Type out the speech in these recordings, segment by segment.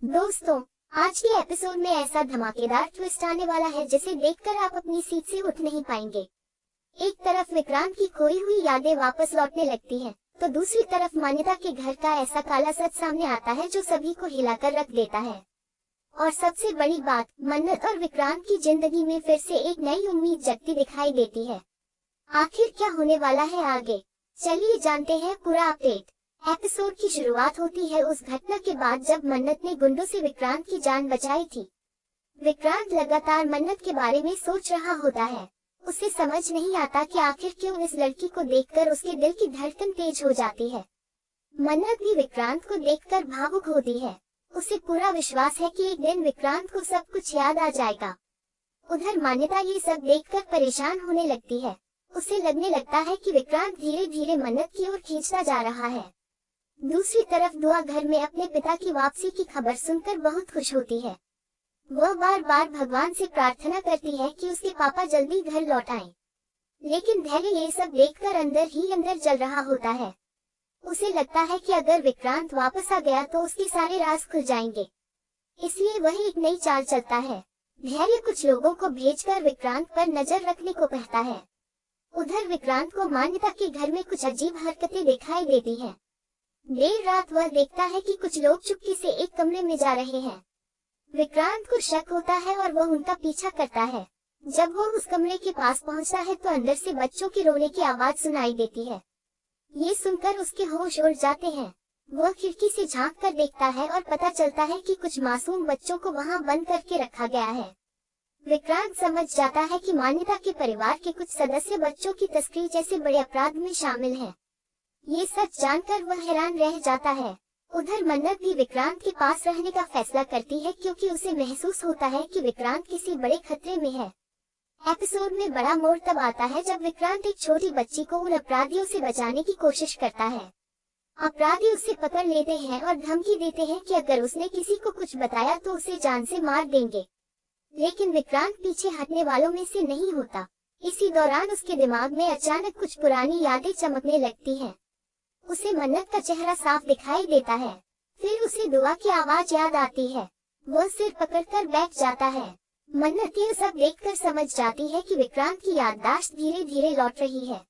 दोस्तों, आज के एपिसोड में ऐसा धमाकेदार ट्विस्ट आने वाला है जिसे देखकर आप अपनी सीट से उठ नहीं पाएंगे। एक तरफ विक्रांत की खोई हुई यादें वापस लौटने लगती हैं, तो दूसरी तरफ मान्यता के घर का ऐसा काला सच सामने आता है जो सभी को हिलाकर रख देता है। और सबसे बड़ी बात, मन्नत और विक्रांत की जिंदगी में फिर से एक नई उम्मीद जगती दिखाई देती है। आखिर क्या होने वाला है आगे, चलिए जानते हैं पूरा अपडेट। एपिसोड की शुरुआत होती है उस घटना के बाद जब मन्नत ने गुंडों से विक्रांत की जान बचाई थी। विक्रांत लगातार मन्नत के बारे में सोच रहा होता है। उसे समझ नहीं आता कि आखिर क्यों इस लड़की को देखकर उसके दिल की धड़कन तेज हो जाती है। मन्नत भी विक्रांत को देखकर भावुक होती है। उसे पूरा विश्वास है कि एक दिन विक्रांत को सब कुछ याद आ जाएगा। उधर मान्यता ये सब देखकर परेशान होने लगती है। उसे लगने लगता है कि विक्रांत धीरे धीरे मन्नत की ओर खींचता जा रहा है। दूसरी तरफ दुआ घर में अपने पिता की वापसी की खबर सुनकर बहुत खुश होती है। वह बार बार भगवान से प्रार्थना करती है कि उसके पापा जल्दी घर लौट आएं। लेकिन धैर्य ये सब देखकर अंदर ही अंदर जल रहा होता है। उसे लगता है कि अगर विक्रांत वापस आ गया तो उसके सारे राज खुल जाएंगे। इसलिए वह एक नई चाल चलता है। धैर्य कुछ लोगों को भेजकर विक्रांत पर नजर रखने को कहता है। उधर विक्रांत को मान्यता के घर में कुछ अजीब हरकतें दिखाई देती हैं। देर रात वह देखता है कि कुछ लोग चुपके से एक कमरे में जा रहे हैं। विक्रांत को शक होता है और वह उनका पीछा करता है। जब वह उस कमरे के पास पहुंचता है तो अंदर से बच्चों के रोने की आवाज सुनाई देती है। ये सुनकर उसके होश उड़ जाते हैं। वह खिड़की से झांक कर देखता है और पता चलता है कि कुछ मासूम बच्चों को वहां बंद करके रखा गया है। विक्रांत समझ जाता है कि मान्यता के परिवार के कुछ सदस्य बच्चों की तस्करी जैसे बड़े अपराध में शामिल हैं। ये सच जानकर वह हैरान रह जाता है। उधर मन्नत भी विक्रांत के पास रहने का फैसला करती है क्योंकि उसे महसूस होता है कि विक्रांत किसी बड़े खतरे में है। एपिसोड में बड़ा मोड़ तब आता है जब विक्रांत एक छोटी बच्ची को उन अपराधियों से बचाने की कोशिश करता है। अपराधी उसे पकड़ लेते हैं और धमकी देते हैं कि अगर उसने किसी को कुछ बताया तो उसे जान से मार देंगे। लेकिन विक्रांत पीछे हटने वालों में से नहीं होता। इसी दौरान उसके दिमाग में अचानक कुछ पुरानी यादें चमकने लगती हैं। उसे मन्नत का चेहरा साफ दिखाई देता है। फिर उसे दुआ की आवाज याद आती है। वह सिर पकड़कर बैठ जाता है। मन्नत ये सब देखकर समझ जाती है कि विक्रांत की याददाश्त धीरे धीरे लौट रही है।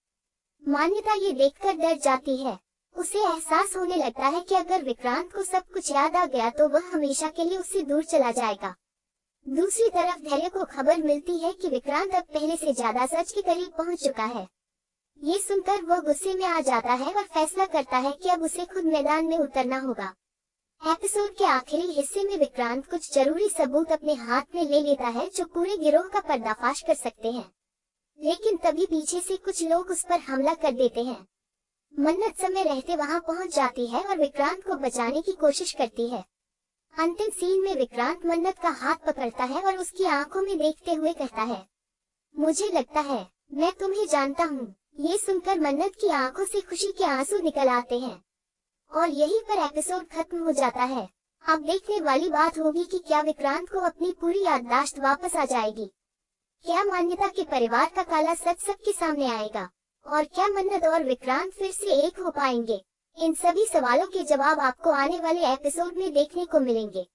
मान्यता ये देखकर डर जाती है। उसे एहसास होने लगता है कि अगर विक्रांत को सब कुछ याद आ गया तो वह हमेशा के लिए उससे दूर चला जाएगा। दूसरी तरफ धैर्य को खबर मिलती है कि विक्रांत अब पहले से ज्यादा सच के करीब पहुंच चुका है। ये सुनकर वह गुस्से में आ जाता है और फैसला करता है कि अब उसे खुद मैदान में उतरना होगा। एपिसोड के आखिरी हिस्से में विक्रांत कुछ जरूरी सबूत अपने हाथ में ले लेता है जो पूरे गिरोह का पर्दाफाश कर सकते हैं। लेकिन तभी पीछे से कुछ लोग उस पर हमला कर देते हैं। मन्नत समय रहते वहां पहुंच जाती है और विक्रांत को बचाने की कोशिश करती है। अंतिम सीन में विक्रांत मन्नत का हाथ पकड़ता है और उसकी आंखों में देखते हुए कहता है, मुझे लगता है मैं तुम्हें जानता हूँ। ये सुनकर मन्नत की आंखों से खुशी के आंसू निकल आते हैं। और यहीं पर एपिसोड खत्म हो जाता है। अब देखने वाली बात होगी कि क्या विक्रांत को अपनी पूरी याददाश्त वापस आ जाएगी। क्या मान्यता के परिवार का काला सच सबके सामने आएगा और क्या मन्नत और विक्रांत फिर से एक हो पाएंगे। इन सभी सवालों के जवाब आपको आने वाले एपिसोड में देखने को मिलेंगे।